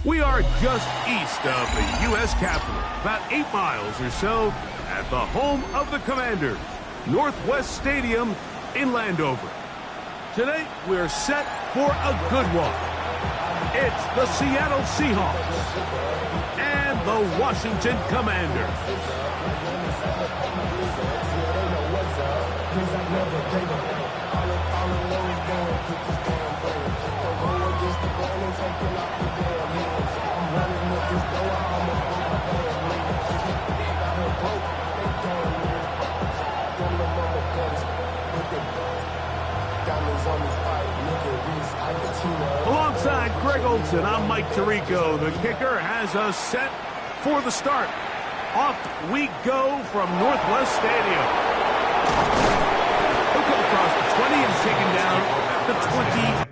We are just east of the U.S. Capitol, about 8 miles or so, at the home of the Commanders, Northwest Stadium in Landover. Today, we're set for a good one. It's the Seattle Seahawks and the Washington Commanders. Alongside Greg Olson, I'm Mike Tirico. The kicker has us set for the start. Off we go from Northwest Stadium. He'll come across the 20 and taken down at the 20.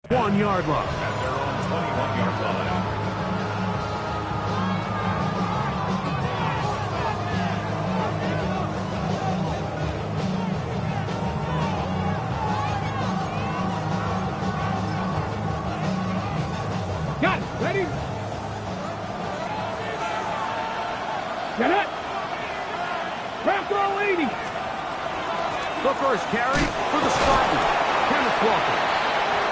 One-yard line. At their own 21-yard line. Got it. Ready? Get it. Crowd throw 80. The first carry for the Spartans, Kenneth Walker.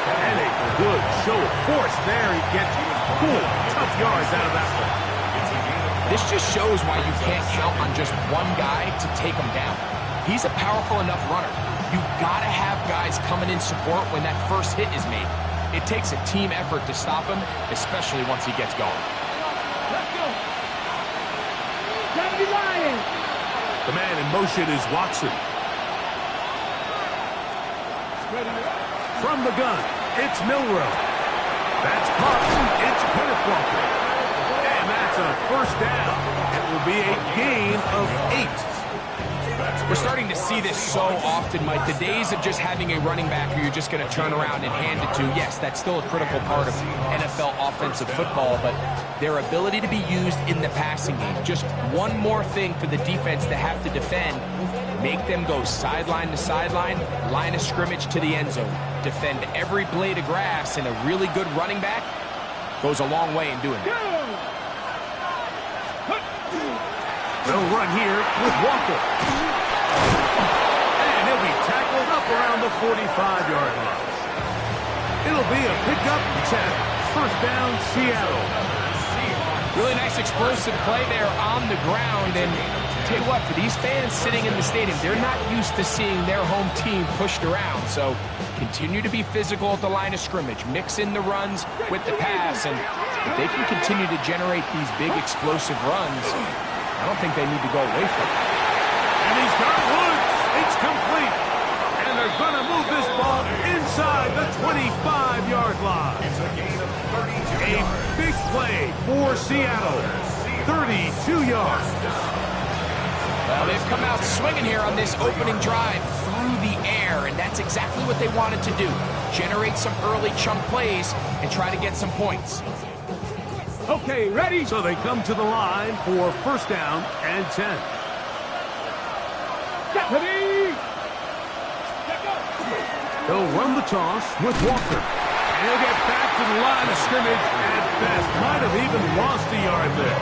And a good show of force there. He gets 4 tough yards out of that one. This just shows why you can't count on just one guy to take him down. He's a powerful enough runner. You gotta have guys coming in support when that first hit is made. It takes a team effort to stop him, especially once he gets going. Let's go. Gotta be lying. The man in motion is Watson. From the gun, it's Milrow. That's Carlton. It's Kenneth Walker. And that's a first down. It will be a gain of 8. We're starting to see this so often, Mike. The days of just having a running back who you're just going to turn around and hand it to, yes, that's still a critical part of NFL offensive football, but their ability to be used in the passing game, just one more thing for the defense to have to defend. Make them go sideline to sideline, line of scrimmage to the end zone. Defend every blade of grass, and a really good running back goes a long way in doing that. They'll run here with Walker. And he'll be tackled up around the 45-yard line. It'll be a pickup 10. First down, Seattle. Really nice explosive play there on the ground, and tell you what, for these fans sitting in the stadium, they're not used to seeing their home team pushed around, so continue to be physical at the line of scrimmage, mix in the runs with the pass, and if they can continue to generate these big explosive runs, I don't think they need to go away from it. And he's got Woods. It's complete. And they're going to move this ball inside the 25-yard line. It's a gain of 32 yards. A big play for Seattle. 32 yards. Well, they've come out swinging here on this opening drive through the air, and that's exactly what they wanted to do. Generate some early chunk plays and try to get some points. Okay, ready? So they come to the line for first down and 10. Ready? They'll run the toss with Walker. And he'll get back to the line of scrimmage at best. Might have even lost a yard there.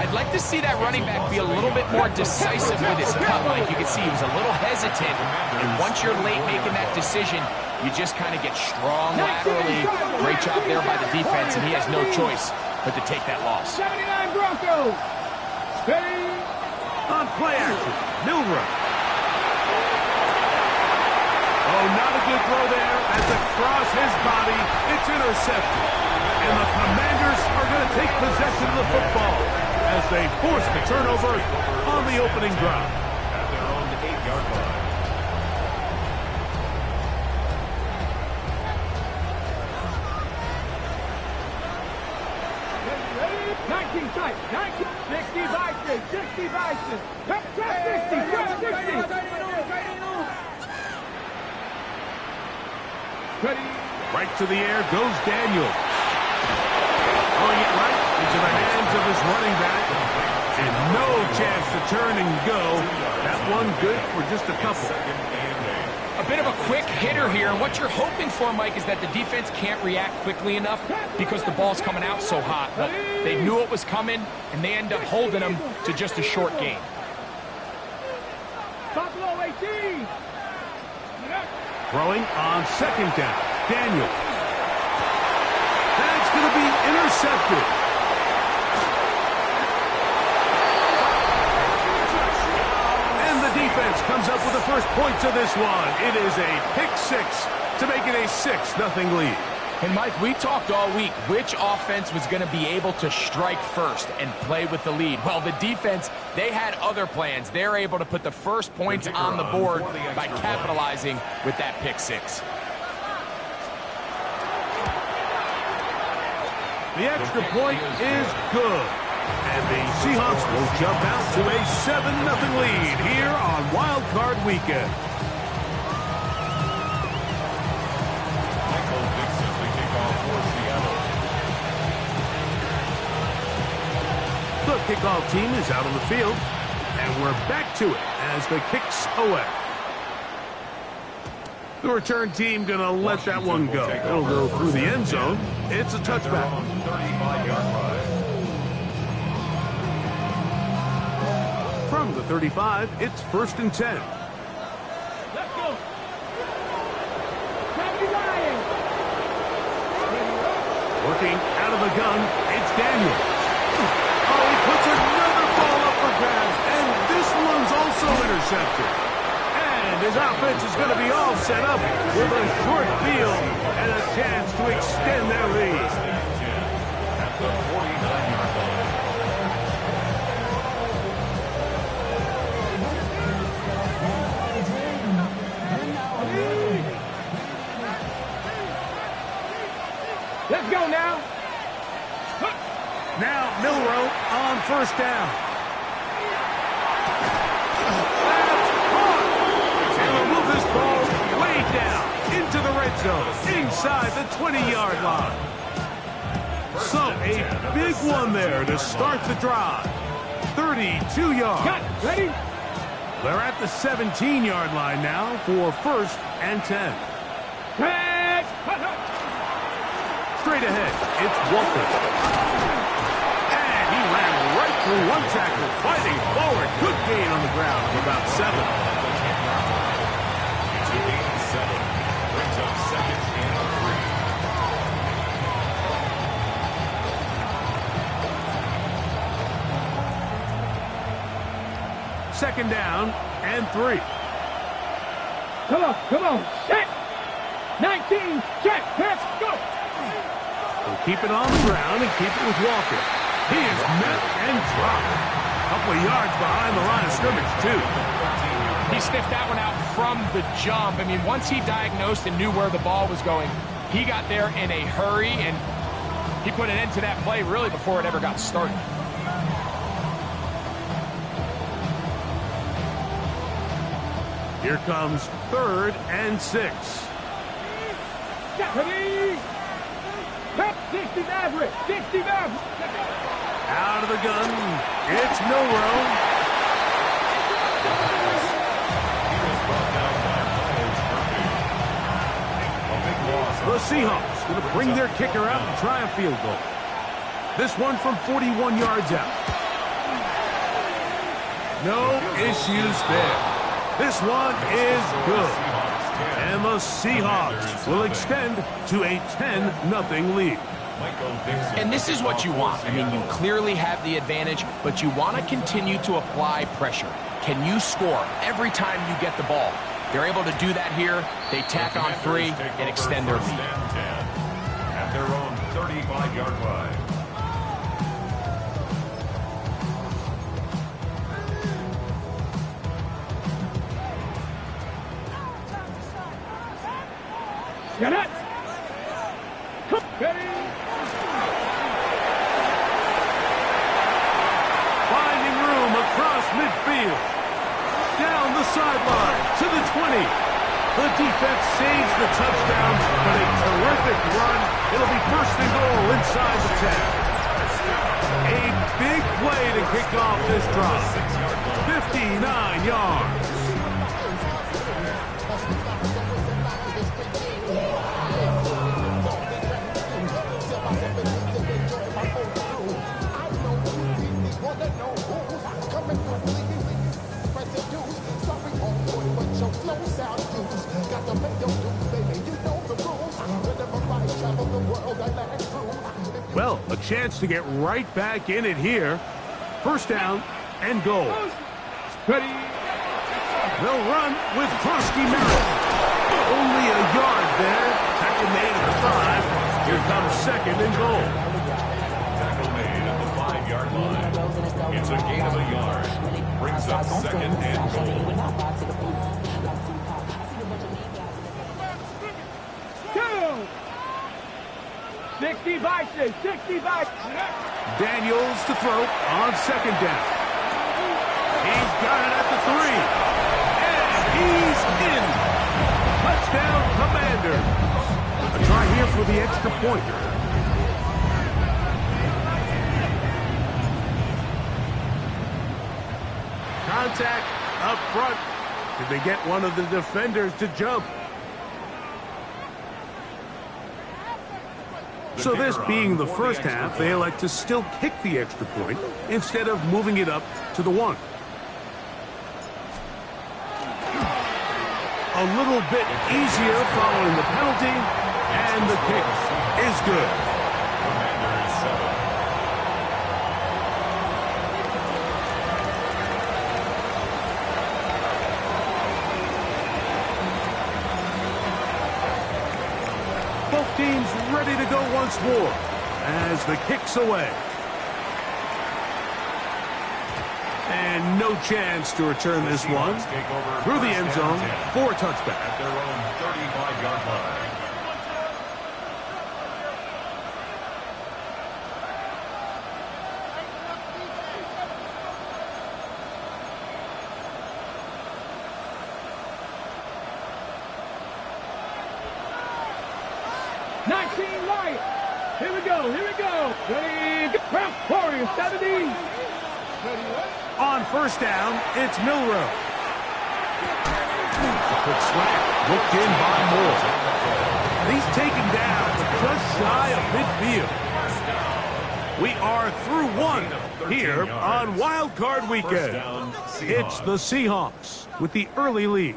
I'd like to see that running back be a little bit more decisive with his cut, Mike. You can see he was a little hesitant, and once you're late making that decision, you just kind of get strong laterally. Great job there by the defense, and he has no choice but to take that loss. 79 Broncos. Steady. On play action, Milrow. Oh, not a good throw there. As across his body, it's intercepted. And the Commanders are going to take possession of the football as they force the turnover on the opening drive. At their own 8-yard line. Ready? 19 tight. 19. 60 Bison. 60 Bison. 60. 60. Ready? Right to the air goes Daniel. Throwing it right into the hands of his running back. And no chance to turn and go. That one good for just a couple. A bit of a quick hitter here, and what you're hoping for, Mike, is that the defense can't react quickly enough because the ball's coming out so hot. But they knew it was coming, and they end up holding them to just a short gain. Buffalo 18. Throwing on second down. Daniel. That's going to be intercepted. And the defense comes up with the first points of this one. It is a pick six to make it a 6-0 lead. And, Mike, we talked all week which offense was going to be able to strike first and play with the lead. Well, the defense, they had other plans. They're able to put the first points on the board by capitalizing with that pick six. The extra point is good. And the Seahawks will jump out to a 7-0 lead here on Wild Card Weekend. The kickoff team is out on the field, and we're back to it as the kick's away. The return team going to let that one go. It'll go through the end zone. It's a touchback. From the 35, it's 1st and 10. Let's go. Robbie Ryan. Working out of the gun, it's Daniel. Oh, he puts another ball up for grabs, and this one's also intercepted. And his offense is going to be all set up with a short field and a chance to extend their lead. At the 49-yard line. Let's go now. Now Milrow on 1st down. That's caught. And we'll move this ball way down into the red zone, inside the 20-yard line. So a big one there to start the drive. 32 yards. Cut. Ready? They're at the 17-yard line now for 1st and 10. Catch. Straight ahead, it's Walker. And he ran right through one tackle, fighting forward. Good gain on the ground of about 7. It's a gain of 7. Brings up 2nd and 3. 2nd down and 3. Come on. Set. 19. Check. Let's go. We'll keep it on the ground and keep it with Walker. He is met and dropped. A couple of yards behind the line of scrimmage, too. He sniffed that one out from the jump. I mean, once he diagnosed and knew where the ball was going, he got there in a hurry, and he put an end to that play really before it ever got started. Here comes 3rd and 6. Ready? 60 Maverick. 60 Maverick. Out of the gun, it's Milrow. The Seahawks going to bring their kicker out and try a field goal. This one from 41 yards out. No issues there. This one is good. And the Seahawks will extend to a 10-0 lead. And this is what you want. I mean, you clearly have the advantage, but you want to continue to apply pressure. Can you score every time you get the ball? They're able to do that here. They tack on 3 and extend their lead. At their own 35-yard line. Get it. Ready. Finding room across midfield. Down the sideline to the 20. The defense saves the touchdown, but a terrific run. It'll be first and goal inside the 10. A big play to kick off this drive. 59 yards. Well, a chance to get right back in it here. First down and goal. Ready. They'll run with Krosky Merritt. Only a yard there. Tackle made at the 5. Here comes second and goal. Tackle made at the 5-yard line. It's a gain of a yard. Brings up second and goal. Go. 60 Vices. 60 Vices. Daniels to throw on second down. He's got it at the 3. And he's in. Touchdown, Commanders. A try here for the extra point. Contact up front. Did they get one of the defenders to jump? So this being the first half, they elect to still kick the extra point instead of moving it up to the 1. A little bit easier following the penalty, and the kick is good. Commanders 7. Both teams ready to go once more as the kick's away. And no chance to return this one through the end zone for a touchback. At their own 35-yard line. Here we go. Here we go. Ready. Warriors 70. On first down, it's Milrow. Quick slant, looked in by Moore. And he's taken down just shy of midfield. We are through 1 here on Wild Card Weekend. It's the Seahawks with the early lead.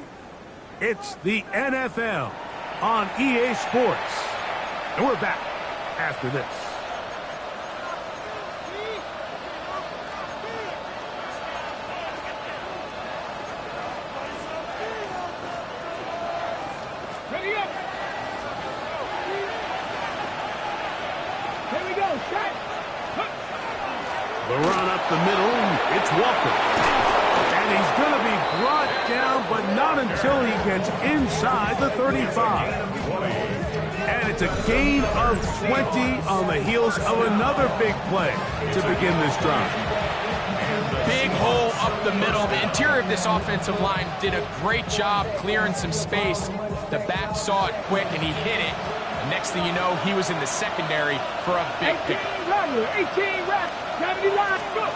It's the NFL on EA Sports. And we're back after this. Ready up. Here we go. Shot. The run up the middle, it's Walker. And he's going to be brought down, but not until he gets inside the 35. And it's a gain of 20 on the heels of another big play to begin this drive. Big hole up the middle. The interior of this offensive line did a great job clearing some space. The back saw it quick, and he hit it. And next thing you know, he was in the secondary for a big pick. 18 reps. 70 line. Go.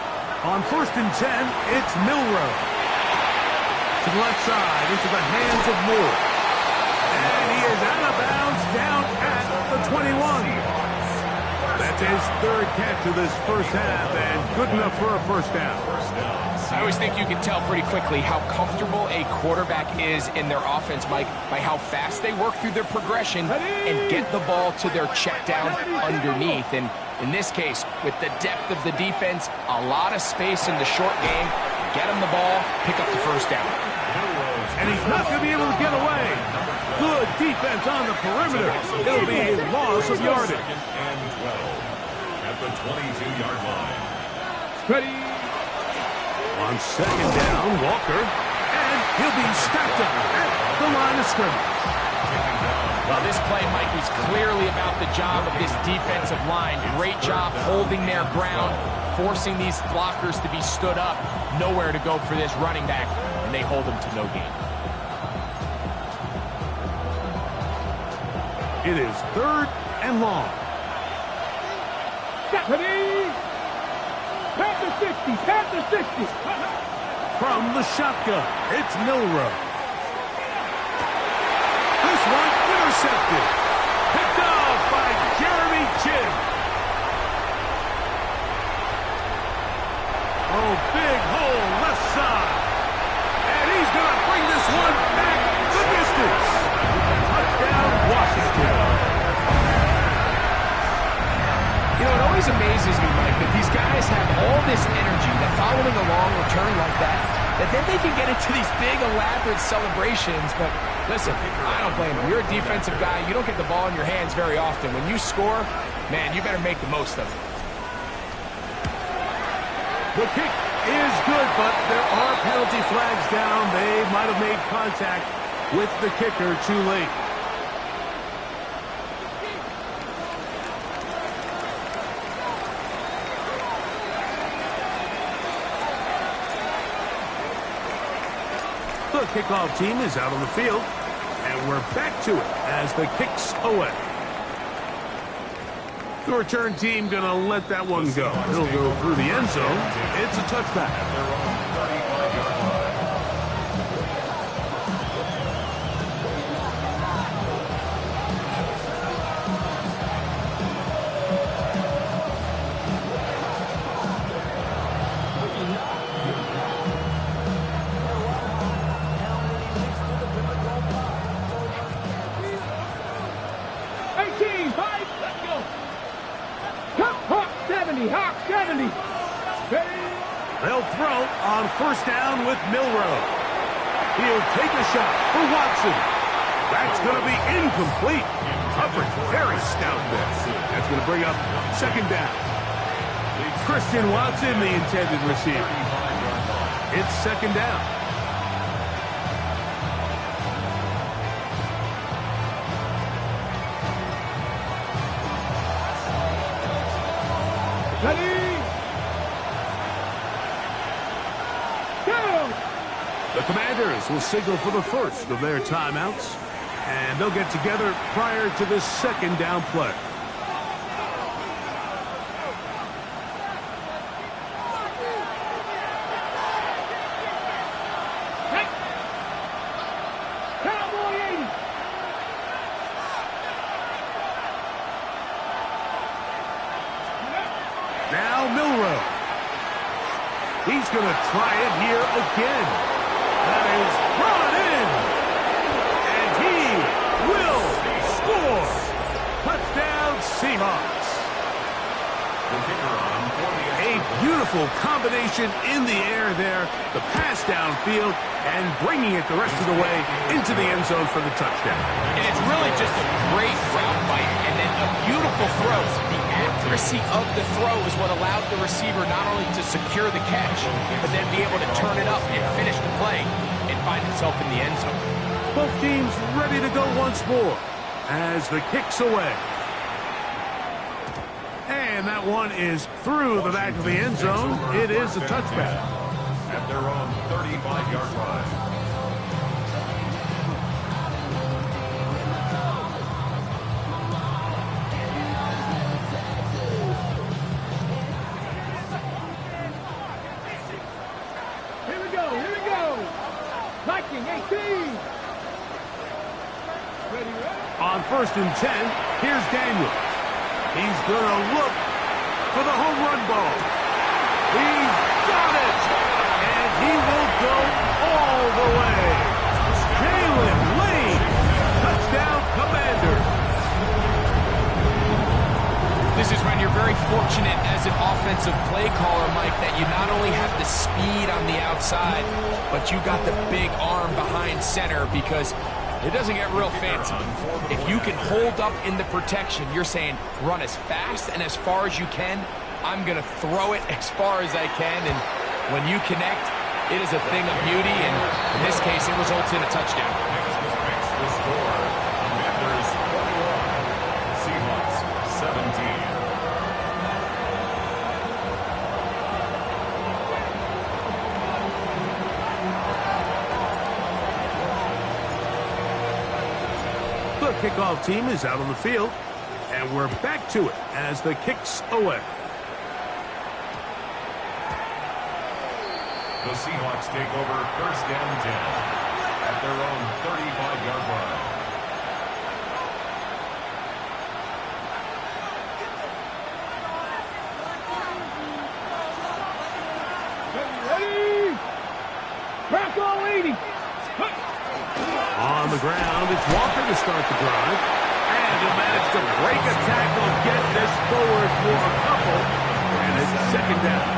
On first and 10, it's Milrow. To the left side, into the hands of Moore. And he is out of bounds down at the 21. That's his third catch of this first half, and good enough for a first down. I always think you can tell pretty quickly how comfortable a quarterback is in their offense, Mike, by how fast they work through their progression and get the ball to their check down underneath. And in this case, with the depth of the defense, a lot of space in the short game, get him the ball, pick up the first down. And he's not going to be able to get away. Good defense on the perimeter. It'll be a loss of yardage. And 12 at the 22-yard line. Ready. On second down, Walker. And he'll be stacked up at the line of scrimmage. Well, this play, Mike, was clearly about the job of this defensive line. Great job holding their ground, forcing these blockers to be stood up. Nowhere to go for this running back, and they hold him to no gain. It is third and long. Ready. Panther 60. Panther 60. From the shotgun, it's Milrow. This one intercepted. Picked off by Jeremy Chin. Oh, big hole left side. And he's going to bring this one back the distance. Touchdown, Washington. You know, it always amazes me, Mike, that these guys have all this energy, that following a long return like that then they can get into these big, elaborate celebrations. But listen, I don't blame them. You're a defensive guy. You don't get the ball in your hands very often. When you score, man, you better make the most of it. The kick is good, but there are penalty flags down. They might have made contact with the kicker too late. The kickoff team is out on the field, and we're back to it as the kick's away. The return team going to let that one go. It'll go through the end zone. It's a touchback. 70, Hawk 70. They'll throw on first down with Milrow. He'll take a shot for Watson. That's going to be incomplete. Coverage very stout there. That's going to bring up second down. Christian Watson, the intended receiver. It's second down. Ready? Go! The Commanders will signal for the first of their timeouts, and they'll get together prior to the second down play. Cowboy 80. Now Milrow. He's going to try it here again. That is brought in. And he will score. Touchdown Seahawks. A beautiful combination in the air there. The pass downfield and bringing it the rest of the way into the end zone for the touchdown. And it's really just a great route bite and then a beautiful throw. The accuracy of the throw is what allowed the receiver not only to secure the catch, but then be able to turn it up and finish the play and find himself in the end zone. Both teams ready to go once more as the kick's away. And that one is through the back of the end zone. It is a touchback. At their own 35-yard line. Here we go. Viking 18. Ready? On 1st and 10, here's Daniels. He's going to look for the home run ball. He's got it! And he will go all the way. Jalen Lane, touchdown Commanders. This is when you're very fortunate as an offensive play caller, Mike, that you not only have the speed on the outside, but you got the big arm behind center, because it doesn't get real fancy. If you can hold up in the protection, you're saying run as fast and as far as you can. I'm going to throw it as far as I can, and when you connect, it is a thing of beauty, and in this case, it results in a touchdown. The score, Commanders 41, Seahawks 17. The kickoff team is out on the field, and we're back to it as the kick's away. The Seahawks take over first down 10 at their own 35-yard line. Ready? Bronco 80. On the ground, it's Walker to start the drive. And he'll manage to break a tackle, get this forward for a couple. And it's second down.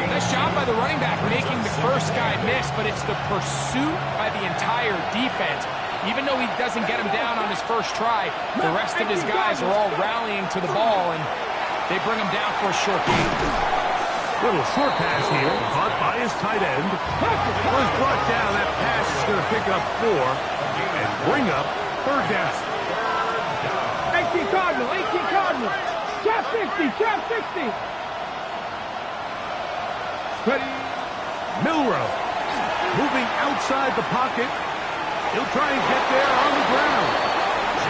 Nice job by the running back making the first guy miss, but it's the pursuit by the entire defense. Even though he doesn't get him down on his first try, the rest of his guys are all rallying to the ball, and they bring him down for a short gain. Little short pass here, caught by his tight end. Was brought down. That pass is going to pick up 4 and bring up third down. 18 Cardinal, 18 Cardinal. Trap 60, trap 60. Ready? Milrow moving outside the pocket. He'll try and get there on the ground.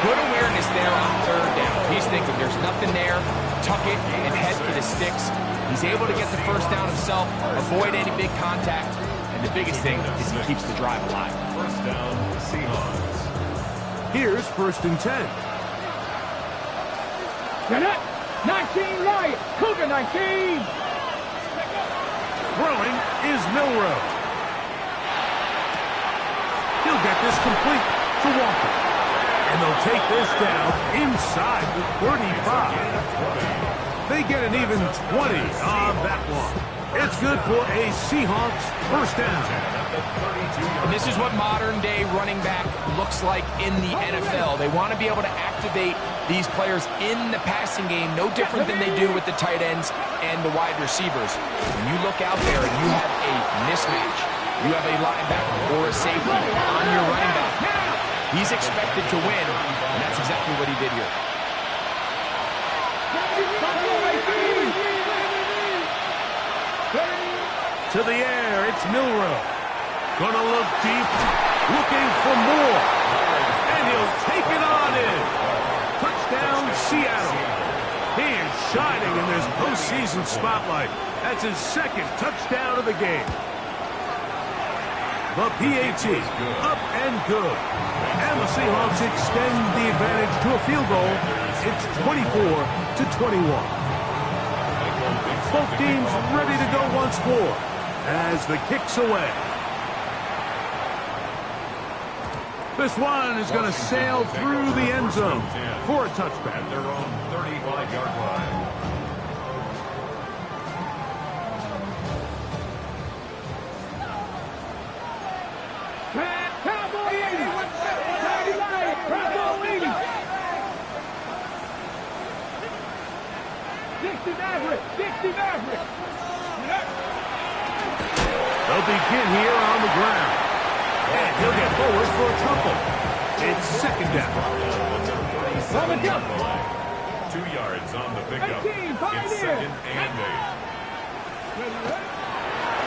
Good awareness there on third down. He's thinking there's nothing there, tuck it and head for the sticks. He's able to get the first down himself, avoid any big contact, and the biggest thing is he keeps the drive alive. First down, Seahawks. Here's first and 10. Get it. 19 right. Cougar 19. Throwing is Milrow. He'll get this complete to Walker. And they'll take this down inside the 35. They get an even 20 on that one. It's good for a Seahawks first down. And this is what modern-day running back looks like in the NFL. They want to be able to activate these players in the passing game, no different than they do with the tight ends and the wide receivers. When you look out there and you have a mismatch, you have a linebacker or a safety on your running back, he's expected to win, and that's exactly what he did here. To the air, it's Milrow. Gonna look deep, looking for more. And he'll take it on in. Touchdown, Seattle. He is shining in this postseason spotlight. That's his second touchdown of the game. The PAT, up and good. And the Seahawks extend the advantage to a field goal. It's 24-21. Both teams ready to go once more as the kick's away. This one is going to sail through the end zone for a touchback. At their own 35-yard line. Cowboy 80. Bravo 80. 60 Maverick. 60 Maverick. They'll begin here on the ground. And he'll get forward for a couple. It's second down. 2 yards on the pickup. 18, It's second and 8.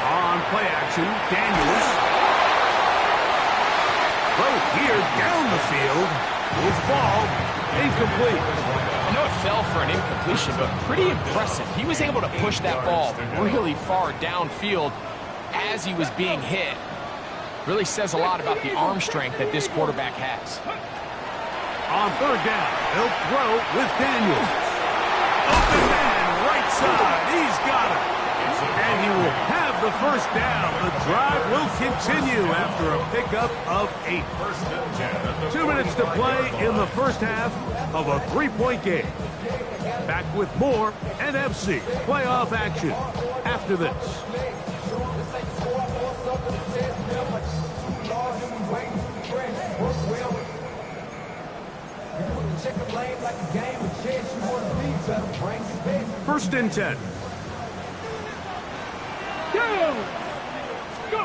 On play action, Daniels. Both here down the field will fall incomplete. I know it fell for an incompletion, but pretty impressive. He was able to push that ball really far downfield as he was being hit. Really says a lot about the arm strength that this quarterback has. On third down, he'll throw with Daniels. Open man right inside. He's got it. And he will have the first down. The drive will continue after a pickup of 8. 2 minutes to play in the first half of a 3-point game. Back with more NFC playoff action after this. First and 10. Go! Go!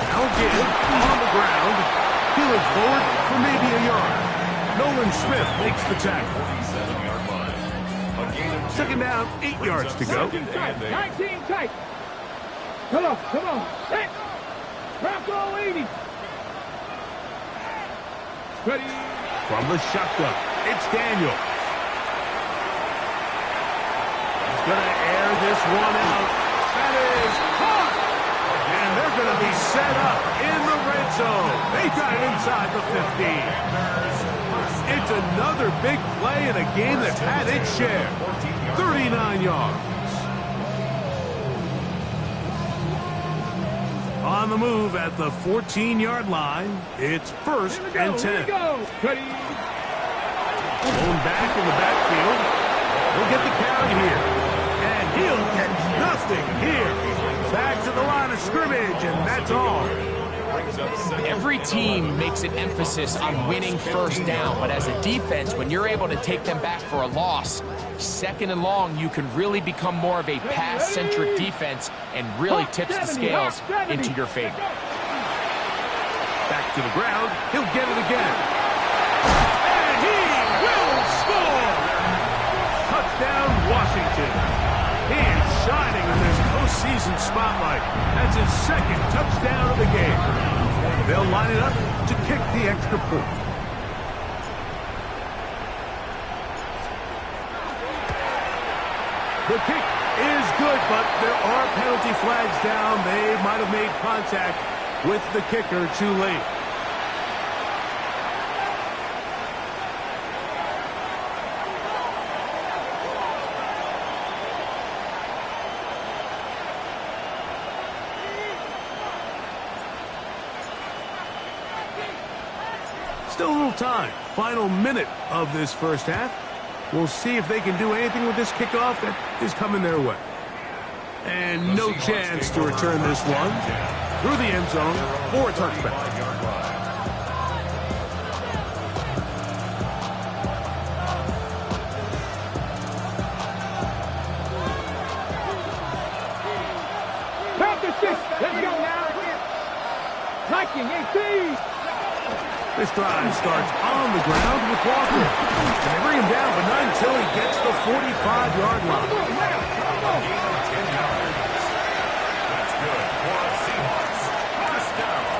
Now again, on the ground. Peeling forward for maybe a yard. Nolan Smith makes the tackle. 47-yard line. Second down, 8 yards to go. 19 tight. Come on. Hey! Bronco 80. Ready. From the shotgun, it's Daniel. He's going to air this one out. That is caught. And they're going to be set up in the red zone. They got it inside the 15. It's another big play in a game that's had its share. 39 yards. On the move at the 14-yard line, it's first and 10. Ready. Going back in the backfield. He'll get the carry here. And he'll get nothing here. Back to the line of scrimmage, and that's all. Every team makes an emphasis on winning first down, but as a defense, when you're able to take them back for a loss, second and long, you can really become more of a pass-centric defense and really tips the scales into your favor. Back to the ground. He'll get it again. And he will score! Touchdown, Washington. He is shining in this postseason spotlight. That's his second touchdown of the game. They'll line it up to kick the extra point. The kick is good, but there are penalty flags down. They might have made contact with the kicker too late. Still a little time. Final minute of this first half. We'll see if they can do anything with this kickoff that is coming their way. And no chance to return this one through the end zone for a touchback. Count to 6. Let's go now. Liking 18. This drive starts on the ground with Walker. And they bring him down, but not until he gets the 45-yard line.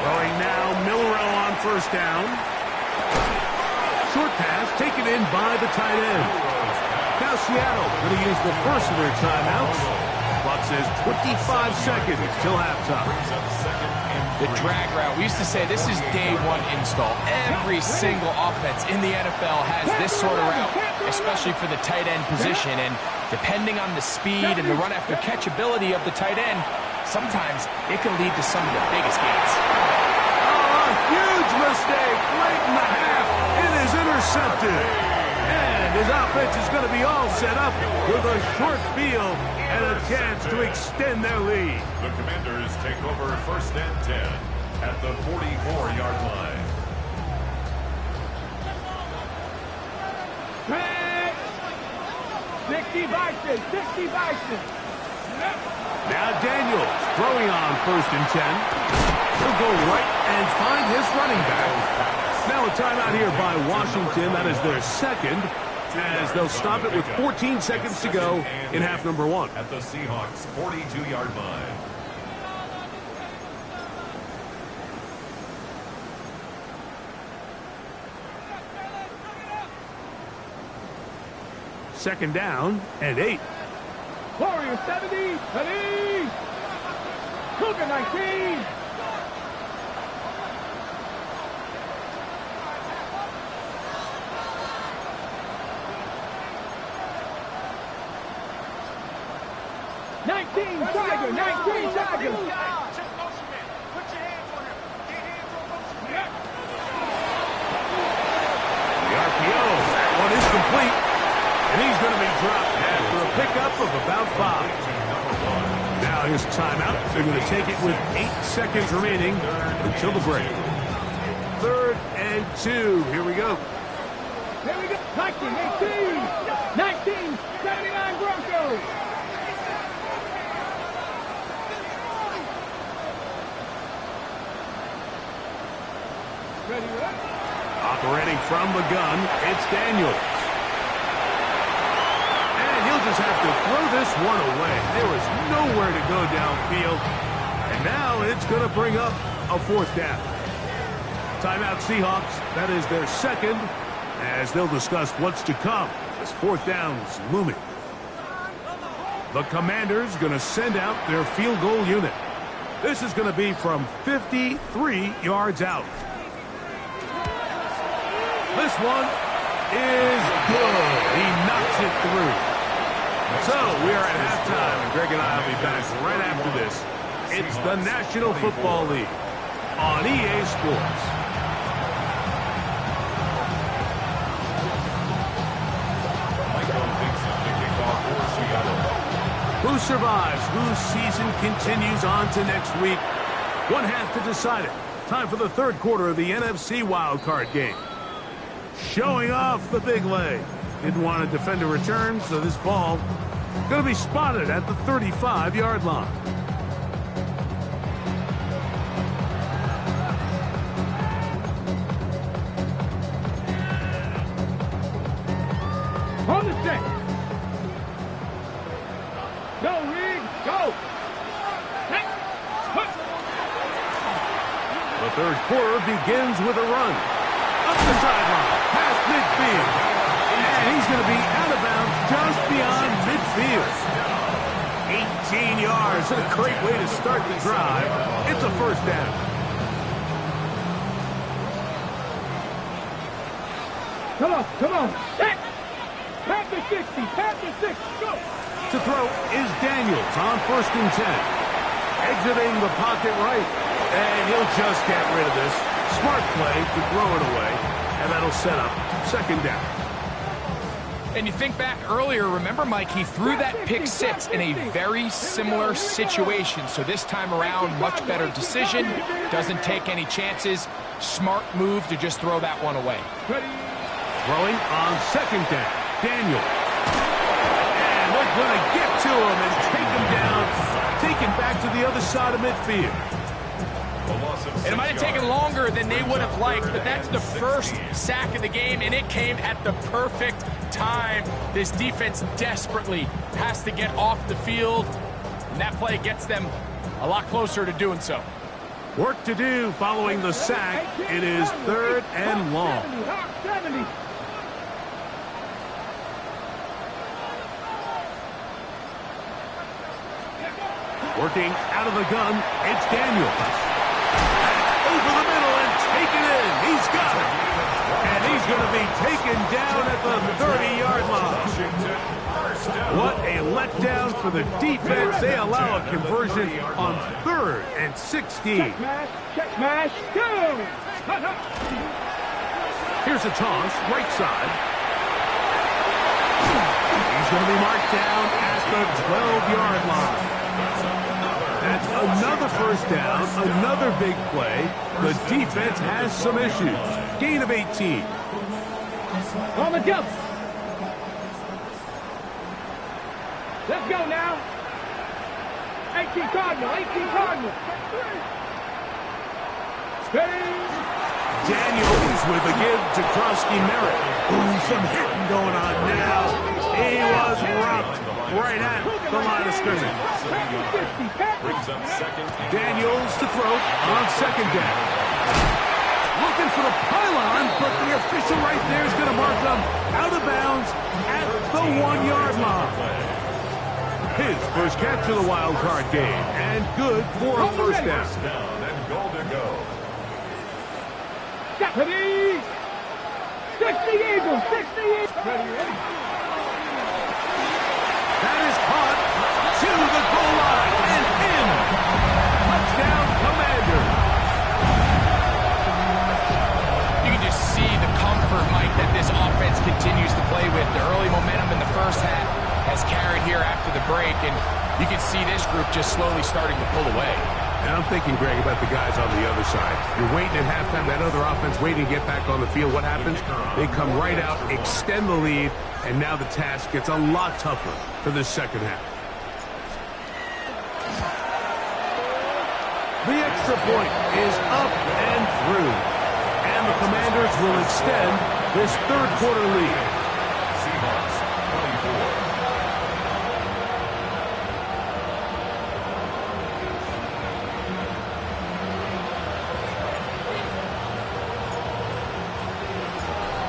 Throwing now, Milrow on first down. Short pass taken in by the tight end. Now Seattle going to use the first of their timeouts. Clock says 25 seconds till halftime. The drag route. We used to say this is day one install. Every single offense in the NFL has this sort of route, especially for the tight end position. And depending on the speed and the run after catch ability of the tight end, sometimes it can lead to some of the biggest gains. Oh, a huge mistake late in the half. It is intercepted. And his offense is going to be all set up with a short field and a chance to extend their lead. The Commanders take over first and 10 at the 44-yard line. Hey! 60 Bison. Now Daniels throwing on first and 10. He'll go right and find his running back. Now a timeout here by Washington. That is their second, as they'll stop it with 14 seconds to go in half number one. At the Seahawks 42-yard line. Second down and 8. Warrior 70. Ready. Cougar 19. Tiger, 19 Tiger. The RPO, that one is complete. And he's going to be dropped after a pickup of about 5. Now his timeout. They're going to take it with 8 seconds remaining until the break. 3rd and 2. Here we go. Here we go. 19, 18. 79 Broncos. Ready, ready. Operating from the gun, it's Daniels. And he'll just have to throw this one away. There was nowhere to go downfield. And now it's going to bring up a 4th down. Timeout Seahawks. That is their 2nd, as they'll discuss what's to come as 4th down's looming. The Commanders going to send out their field goal unit. This is going to be from 53 yards out. This one is good. He knocks it through. So we are at halftime, and Greg and I will be back right after this. It's the National Football League on EA Sports. Who survives? Whose season continues on to next week? One half to decide it. Time for the 3rd quarter of the NFC wildcard game. Showing off the big leg. Didn't want to defend a return, so this ball going to be spotted at the 35-yard line. On the set. Go, Reed, go. The 3rd quarter begins with a run. Up the sideline, past midfield. And he's going to be out of bounds just beyond midfield. 18 yards, and a great way to start the drive. It's a 1st down. Come on. Pat the 60, go. To throw is Daniels on 1st and 10. Exiting the pocket right. And he'll just get rid of this. Smart play to throw it away. And that'll set up 2nd down. And you think back earlier, remember, Mike, he threw that pick 6 in a very similar situation. So this time around, much better decision. Doesn't take any chances. Smart move to just throw that one away. Throwing on 2nd down. Daniel. And they're going to get to him and take him down. Take him back to the other side of midfield. And it might have taken longer than they would have liked, but that's the 1st sack of the game, and it came at the perfect time. This defense desperately has to get off the field, and that play gets them a lot closer to doing so. Work to do following the sack. It is 3rd and long. 70. Working out of the gun, it's Daniels. Over the middle and taken in. He's got it. And he's going to be taken down at the 30-yard line. What a letdown for the defense. They allow a conversion on 3rd and 16. Check mash, go! Here's a toss, right side. He's going to be marked down at the 12-yard line. That's another 1st down, another big play. The defense has some issues. Gain of 18. On the jump. Let's go now. 18 Cardinal. Daniels with a give to Krosky Merritt. Ooh, some hitting going on now. He was rocked right at the line of scrimmage. Daniels to throw on 2nd down. Looking for the pylon, but the official right there is going to mark them out of bounds at the 1-yard line. His 1st catch of the wild card game, and good for a 1st down. And goal to go. 60 Eagles. Ready. That is caught to the goal line. group just slowly starting to pull away. And I'm thinking, Greg, about the guys on the other side. You're waiting at halftime, that other offense waiting to get back on the field. What happens? They come right out, extend the lead, and now the task gets a lot tougher for this second half. The extra point is up and through. And the Commanders will extend this third quarter lead. Seahawks 24.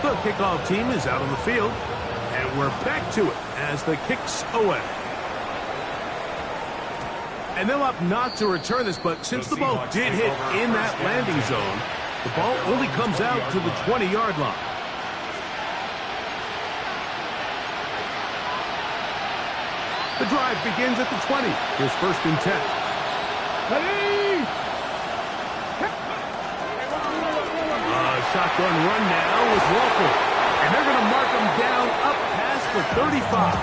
The kickoff team is out on the field, and we're back to it as the kick's away. And they'll opt not to return this, but since the ball did hit in that landing zone, the ball only comes out to the 20-yard line. The drive begins at the 20. Here's 1st and 10. Shotgun run now with Walker. And they're going to mark him down up past the 35.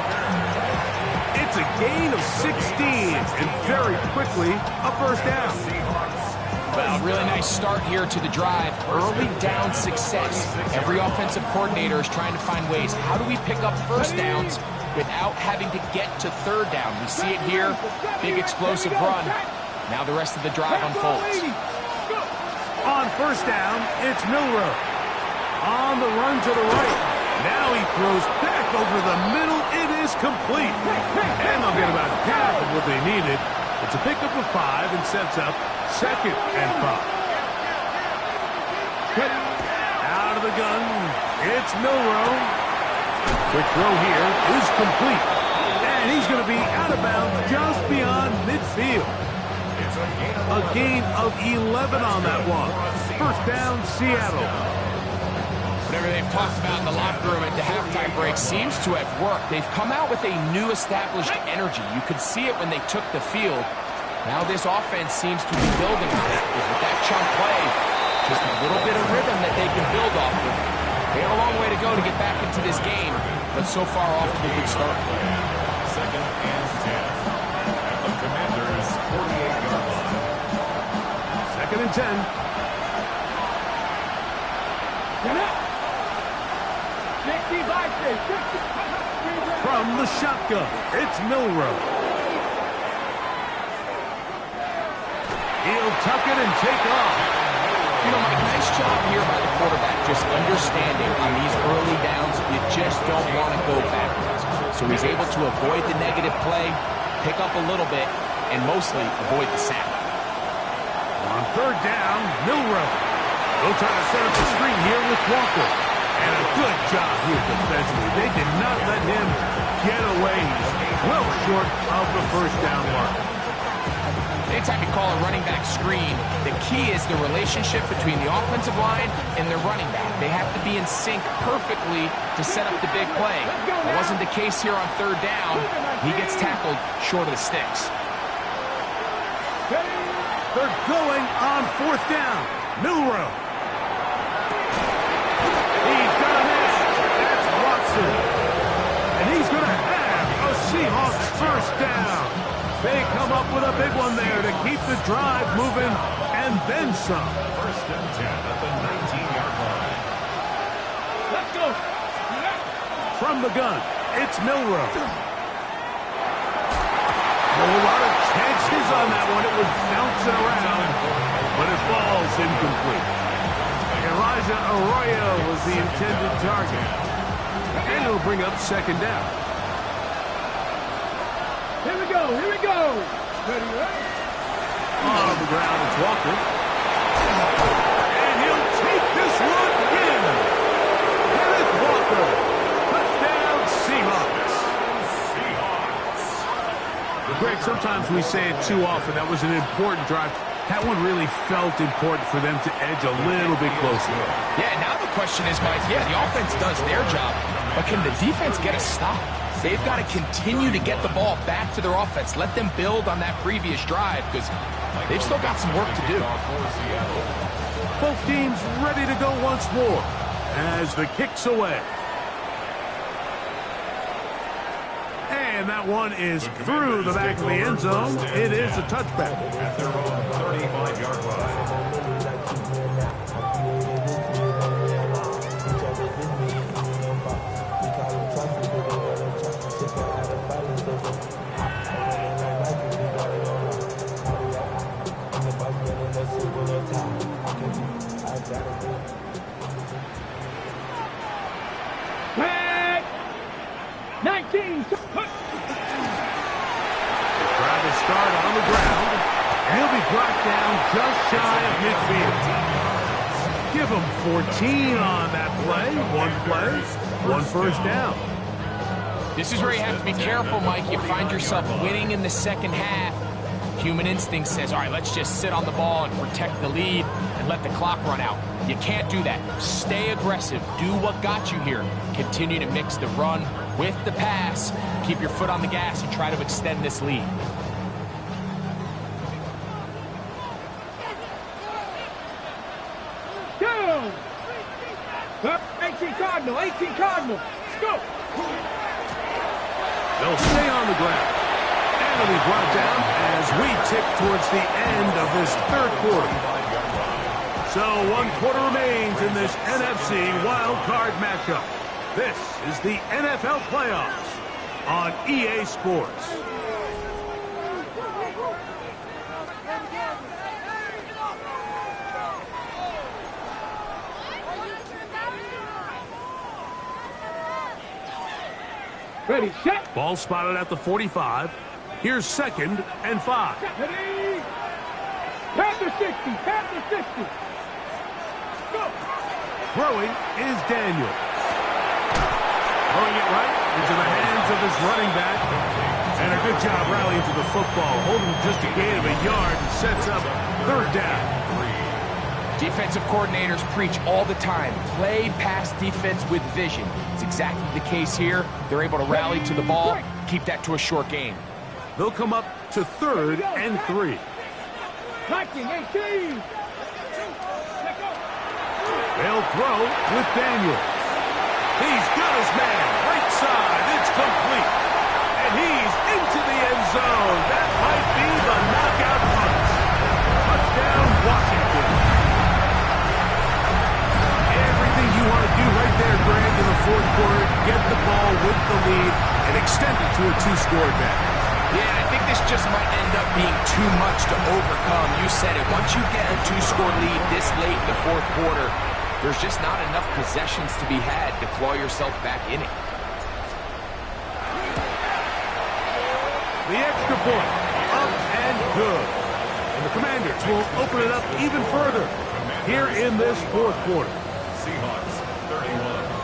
It's a gain of 16, and very quickly, a first down. Well, really nice start here to the drive. Early down success. Every offensive coordinator is trying to find ways. How do we pick up first downs without having to get to third down? We see it here. Big explosive run. Now the rest of the drive unfolds. On first down, it's Milroe. On the run to the right. Now he throws back over the middle. It is complete. And they'll get about half of what they needed. It's a pickup of 5 and sets up 2nd and 5. Out of the gun, it's Milroe. Quick throw here is complete. And he's going to be out of bounds just beyond midfield. A gain of 11 on that one. First down, Seattle. Whatever they've talked about in the locker room at the halftime break seems to have worked. They've come out with a new established energy. You could see it when they took the field. Now this offense seems to be building on it. With that chunk play, just a little bit of rhythm that they can build off of. They have a long way to go to get back into this game, but so far off to a good start. 2nd and 10. At the Commanders' 48-yard line. 2nd and 10. From the shotgun, it's Milroe. He'll tuck it and take off. You know, Mike, nice job here by the quarterback, just understanding on these early downs, you just don't want to go backwards. So he's able to avoid the negative play, pick up a little bit, and mostly avoid the sack. On 3rd down, Milroe. They'll try to set up the screen here with Walker. And a good job here defensively. They did not let him get away. He's well short of the first down mark. Anytime you call a running back screen, the key is the relationship between the offensive line and their running back. They have to be in sync perfectly to set up the big play. That wasn't the case here on 3rd down. He gets tackled short of the sticks. They're going on 4th down. Milroe. He's got a miss. That's Watson. And he's going to have a Seahawks first down. They come up with a big one there to keep the drive moving and then some. 1st and 10 at the 19-yard line. Let's go. From the gun, it's Milroe. A lot of chances on that one. It was bouncing around, but it falls incomplete. Elijah Arroyo was the intended target. And it'll bring up 2nd down. Here we go. Here we go. Ready, ready? On the ground, it's Walker. And he'll take this one in. Kenneth Walker. Touchdown, Seahawks. Greg, sometimes we say it too often. That was an important drive. That one really felt important for them to edge a little bit closer. Yeah, now the question is, Mike, yeah, the offense does their job, but can the defense get a stop? They've got to continue to get the ball back to their offense. Let them build on that previous drive because they've still got some work to do. Both teams ready to go once more as the kick's away. And And that one is through the back of the end zone. It is a touchback. At their own 35-yard line. Tag! 19. Travis start on the ground. And he'll be brought down just shy of midfield. Give him 14 on that play. One first down. This is where you have to be careful, Mike. You find yourself winning in the second half. Human instinct says, all right, let's just sit on the ball and protect the lead and let the clock run out. You can't do that. Stay aggressive. Do what got you here. Continue to mix the run with the pass. Keep your foot on the gas and try to extend this lead. Down! 18 Cardinal, 18 Cardinal. Let's go! They'll stay on the ground. And it'll be brought down as we tick towards the end of this third quarter. So 1 quarter remains in this NFC wild card matchup. This is the NFL playoffs on EA Sports. Ready, set. Ball spotted at the 45. Here's 2nd and 5. Ready. Panther 60, Panther 60. Go. Throwing is Daniel. Throwing it right into the hands of his running back. And a good job rallying to the football. Holding just a gain of a yard and sets up 3rd down. Defensive coordinators preach all the time, play pass defense with vision. It's exactly the case here. They're able to rally to the ball, keep that to a short gain. They'll come up to 3rd and 3. Blocking 18. They'll throw with Daniel. He's got his man. Right side. It's complete. And he's into the end zone. That might be the knockout punch. Touchdown, Washington. Everything you want to do right there, Greg, in the 4th quarter. Get the ball with the lead and extend it to a 2-score advantage. Yeah, I think this just might end up being too much to overcome. You said it. Once you get a 2-score lead this late in the 4th quarter, there's just not enough possessions to be had to claw yourself back in it. The extra point, up and good. And the Commanders will open it up even further here in this 4th quarter. Seahawks 31.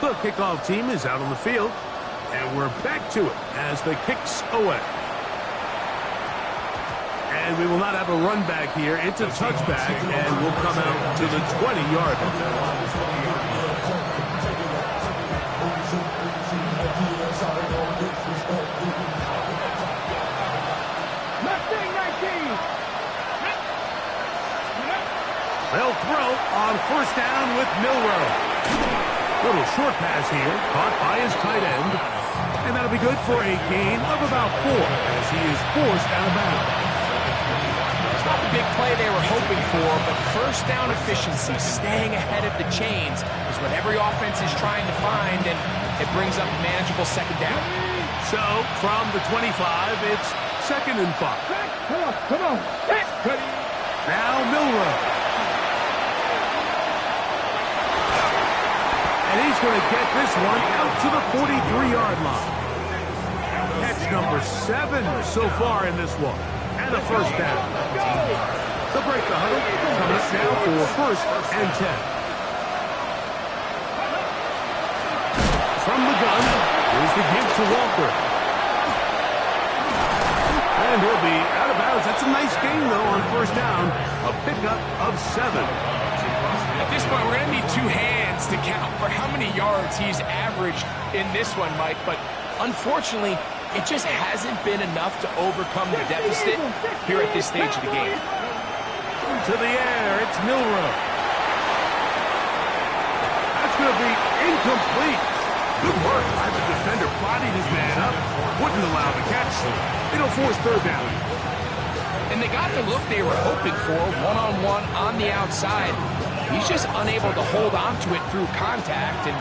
The kickoff team is out on the field, and we're back to it as the kick's away. And we will not have a run back here. It's a touchback, and we'll come out to the 20-yard line. They'll throw on 1st down with Milroe. Little short pass here, caught by his tight end. And that'll be good for a gain of about 4 as he is forced out of bounds. It's not the big play they were hoping for, but 1st down efficiency, staying ahead of the chains, is what every offense is trying to find, and it brings up a manageable 2nd down. So, from the 25, it's 2nd and 5. Come on. Now Milroe. And he's going to get this one out to the 43-yard line. Catch number 7 so far in this one. And a 1st down. They'll break the huddle. Coming up now for 1st and 10. From the gun, here's the give to Walker. And he'll be out of bounds. That's a nice gain, though, on 1st down. A pickup of 7. At this point, we're going to need two hands to count for how many yards he's averaged in this one, Mike. But unfortunately, it just hasn't been enough to overcome the deficit here at this stage of the game. To the air, it's Milroe. That's going to be incomplete. Good work by the defender, bodied his man up, wouldn't allow the catch. It'll force third down. And they got the look they were hoping for, one-on-one on the outside. He's just unable to hold on to it through contact, and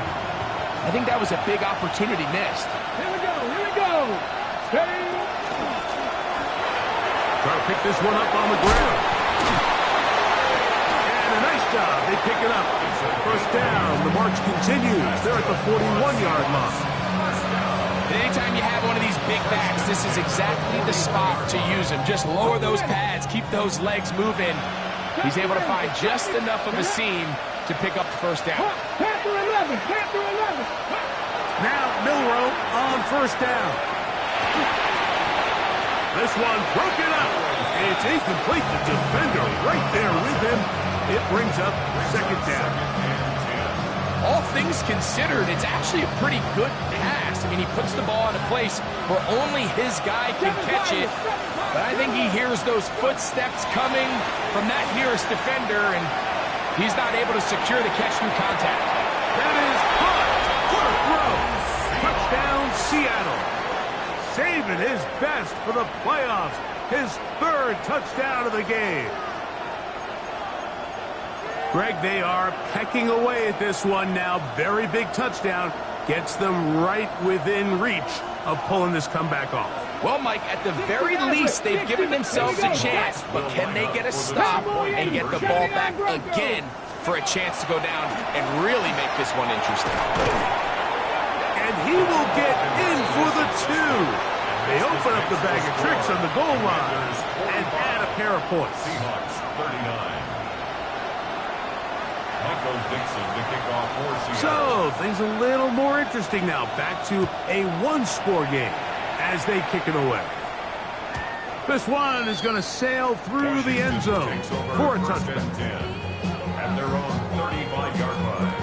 I think that was a big opportunity missed. Here we go, here we go. Steady. Try to pick this one up on the ground. And a nice job. They pick it up. First down. The march continues. They're at the 41-yard line. Anytime you have one of these big backs, this is exactly the spot to use him. Just lower those pads, keep those legs moving. He's able to find just enough of a seam to pick up the first down. Panther 11, Panther 11. Now Milroe on first down. This one broken up. It's incomplete. The defender right there with him. It brings up second down. All things considered, it's actually a pretty good pass. I mean, he puts the ball in a place where only his guy can catch it. But I think he hears those footsteps coming from that nearest defender, and he's not able to secure the catch through contact. That is caught. What a throw. Touchdown, Seattle. Saving his best for the playoffs. His third touchdown of the game. Greg, they are pecking away at this one now. Very big touchdown. Gets them right within reach of pulling this comeback off. Well, Mike, at the very least, they've given themselves a chance. But can they get a stop and get the ball back again for a chance to go down and really make this one interesting? And he will get in for the two. They open up the bag of tricks on the goal line and add a pair of points. Seahawks 39. Michael Dixon to kick off for Seattle. So, things a little more interesting now. Back to a one-score game as they kick it away. This one is going to sail through the end zone for a touchdown. At their own 35-yard line.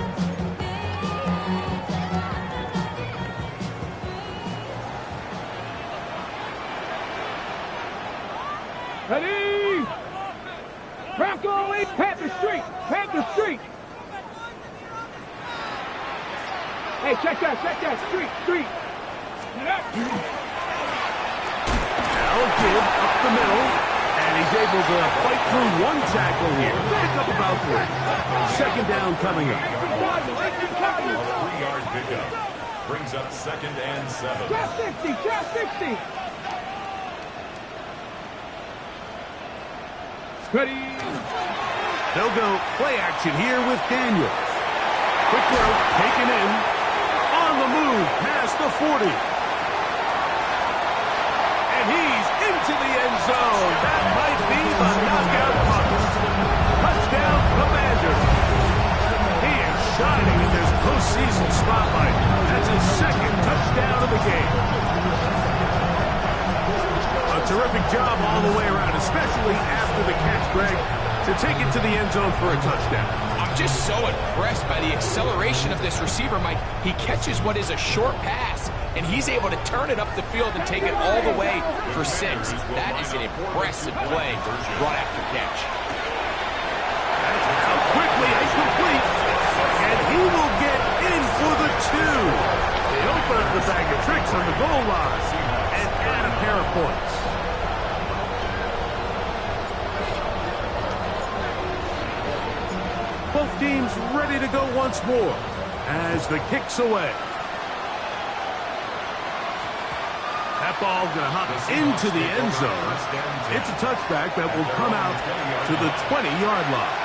Ready? Bronco 8, Panther Street, Panther Street. Hey, check that, street. Now give up the middle, and he's able to fight through one tackle here. Pick up about three. Second down coming up. 3-yard pickup. Brings up 2nd and 7. Trap 60. Ready? They'll go play action here with Daniel. Quick throw, taken in. On the move, past the 40. And he's into the end zone. That might be the knockout punt. Touchdown, Commanders. He is shining in this postseason spotlight. That's his second touchdown of the game. A terrific job all the way around, especially after the catch, Greg, to take it to the end zone for a touchdown. I'm just so impressed by the acceleration of this receiver, Mike. He catches what is a short pass, and he's able to turn it up the field and take it all the way for 6. That is an impressive play, run after catch. That's out quickly, incomplete, and he will get in for the 2. They open up the bag of tricks on the goal line and add a pair of points. Both teams ready to go once more as the kick's away. That ball going to hop into the end zone. It's a touchback that will come out to the 20-yard line.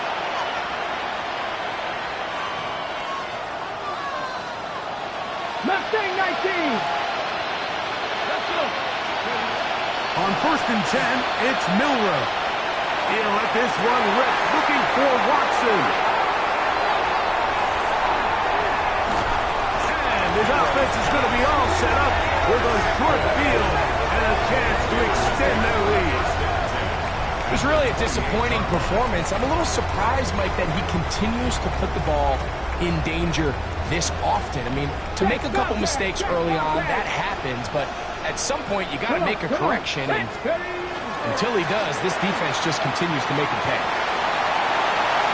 Mustang 19. Let's go. On 1st and 10, it's Milroe. He'll let this one rip, looking for Watson. His offense is going to be all set up with a short field and a chance to extend their lead. The was really a disappointing performance. I'm a little surprised, Mike, that he continues to put the ball in danger this often. I mean, to make a couple mistakes early on, that happens, but at some point you got to make a correction, and until he does, this defense just continues to make him pay.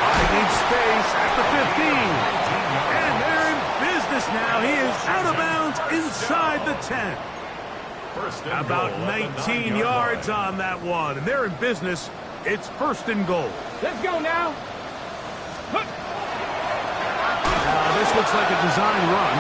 Finding space at the 15. And they're in business now. He is out of bounds inside the 10. About 19 yards on that one. And they're in business. It's first and goal. Let's go now. This looks like a design run.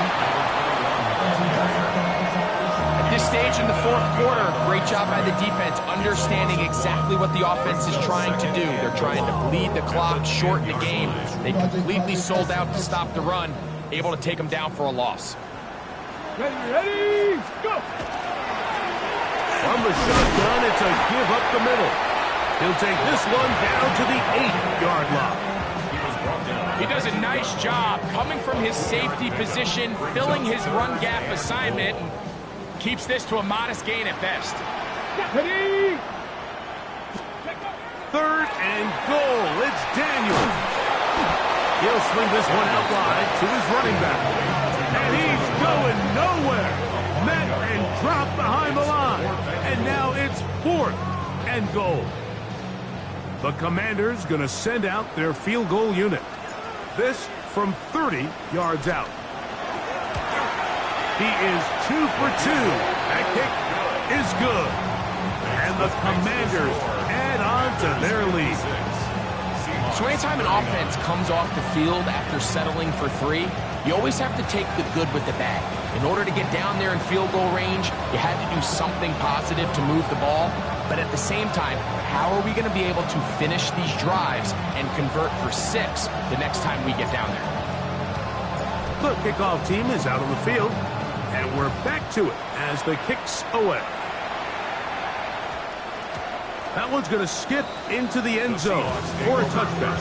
At this stage in the fourth quarter, great job by the defense, understanding exactly what the offense is trying to do. They're trying to bleed the clock, shorten the game. They completely sold out to stop the run, able to take them down for a loss. Ready, go! From the shotgun, it's a give up the middle. He'll take this one down to the 8-yard line. He does a nice job coming from his safety position, filling his run gap assignment, and keeps this to a modest gain at best. Ready! Third and goal. It's Daniel. He'll swing this one out wide to his running back. And he's going nowhere. Met and dropped behind the line. And now it's fourth and goal. The Commanders going to send out their field goal unit. This from 30 yards out. He is 2 for 2. That kick is good. And the Commanders add on to their lead. So anytime an offense comes off the field after settling for 3, you always have to take the good with the bad. In order to get down there in field goal range, you had to do something positive to move the ball. But at the same time, how are we going to be able to finish these drives and convert for 6 the next time we get down there? The kickoff team is out on the field, and we're back to it as the kick's away. That one's going to skip into the end zone for a touchdown.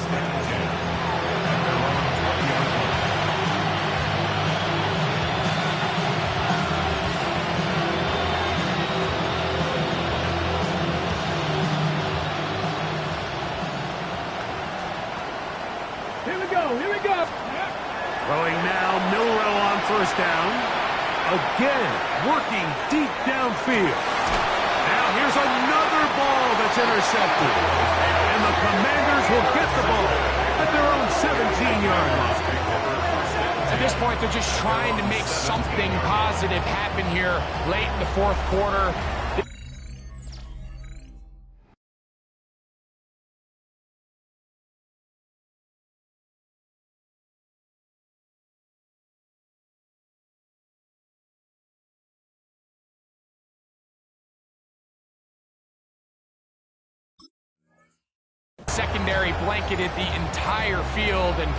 Here we go. Throwing now, Milrow on first down. Again, working deep downfield. Now here's another ball that's intercepted. And the Commanders will get the ball at their own 17-yard line. At this point, they're just trying to make something positive happen here late in the fourth quarter. Secondary blanketed the entire field, and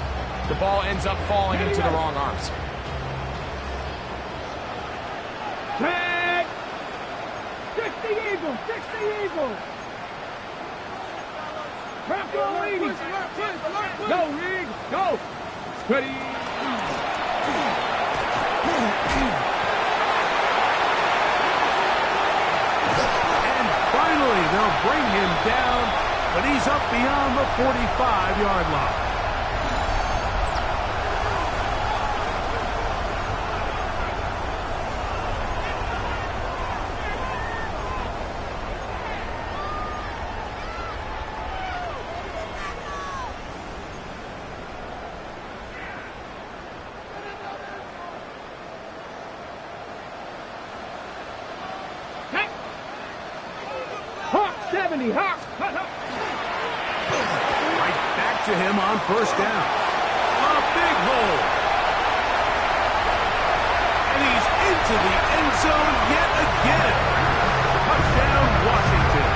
the ball ends up falling into the wrong arms. Tag! 60 Eagles! 60 Eagles! Crack on leading! Go, Rig! Go! Ready! And finally, they'll bring him down. But he's up beyond the 45-yard line. Hawk 70! Hawk! Right back to him on first down. A big hole. And he's into the end zone yet again. Touchdown, Washington.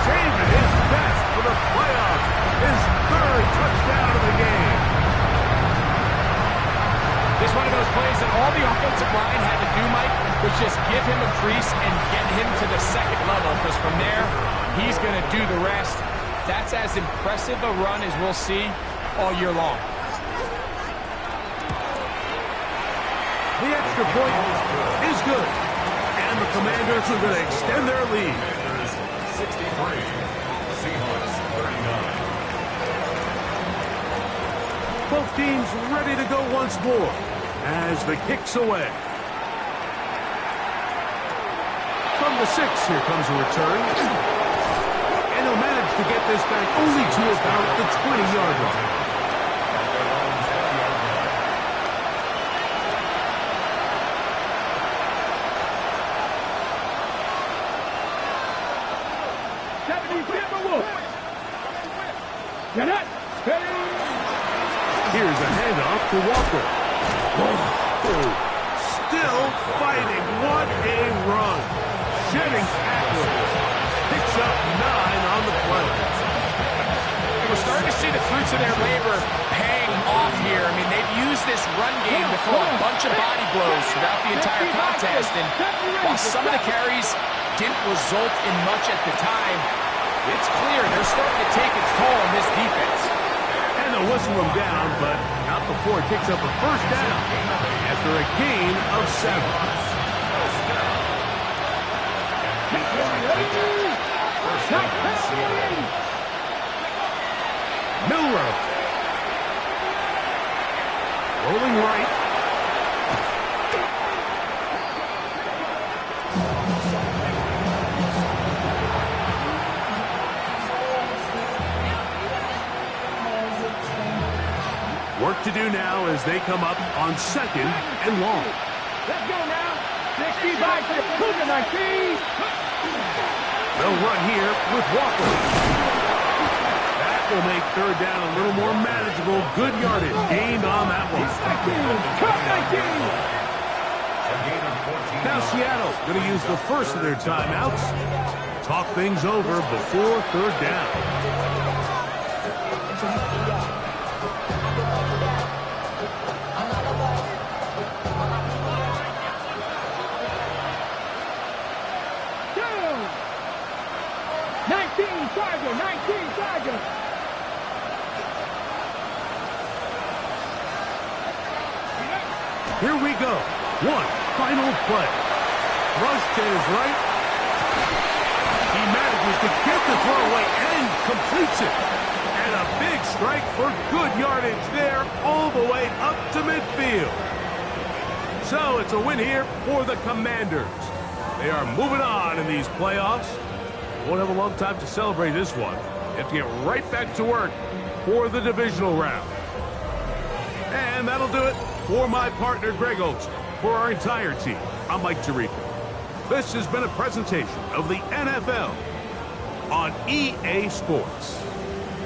Saving his best for the playoffs. His third touchdown of the game. This is one of those plays that all the offensive line had to do, Mike, was just give him a crease and get him to the second level, because from there, he's going to do the rest. That's as impressive a run as we'll see all year long. The extra point is good. And the Commanders are going to extend their lead. Seahawks 39. Both teams ready to go once more as the kick's away. From the 6, here comes a return. And he'll manage to get this back only to about the 20-yard line. Here's a handoff to Walker. Oh, still fighting. What a run. Shedding tackles. Picks up 9 on the play. We're starting to see the fruits of their labor paying off here. I mean, they've used this run game to throw a bunch of body blows throughout the entire contest. And while some of the carries didn't result in much at the time, it's clear they're starting to take its toll on this defense. And they'll whistle him down, but not before he picks up a first down after a gain of 7. Milrow. Rolling right. Work to do now as they come up on 2nd and long. Let's go now. 65 to the 19. They'll run here with Walker. That will make 3rd down a little more manageable. Good yardage gained on that one. 19. Now Seattle's going to use the first of their timeouts. Talk things over before 3rd down. Here we go. One final play. Rush to his right. He manages to get the throw away and completes it. And a big strike for good yardage there all the way up to midfield. So it's a win here for the Commanders. They are moving on in these playoffs. Won't have a long time to celebrate this one. They have to get right back to work for the divisional round. And that'll do it for my partner, Greg Olson. For our entire team, I'm Mike Tirico. This has been a presentation of the NFL on EA Sports.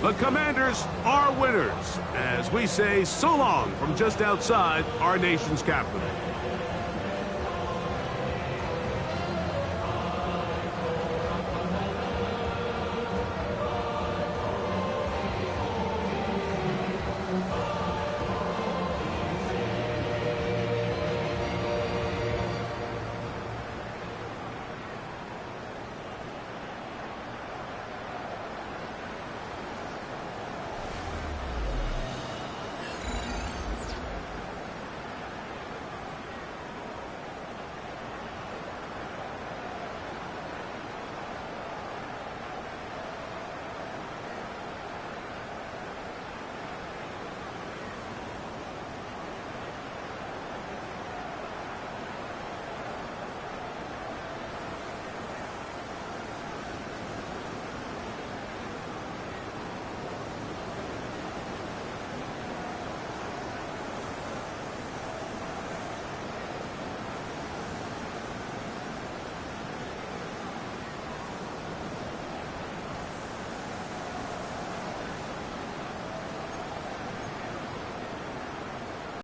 The Commanders are winners as we say so long from just outside our nation's capital.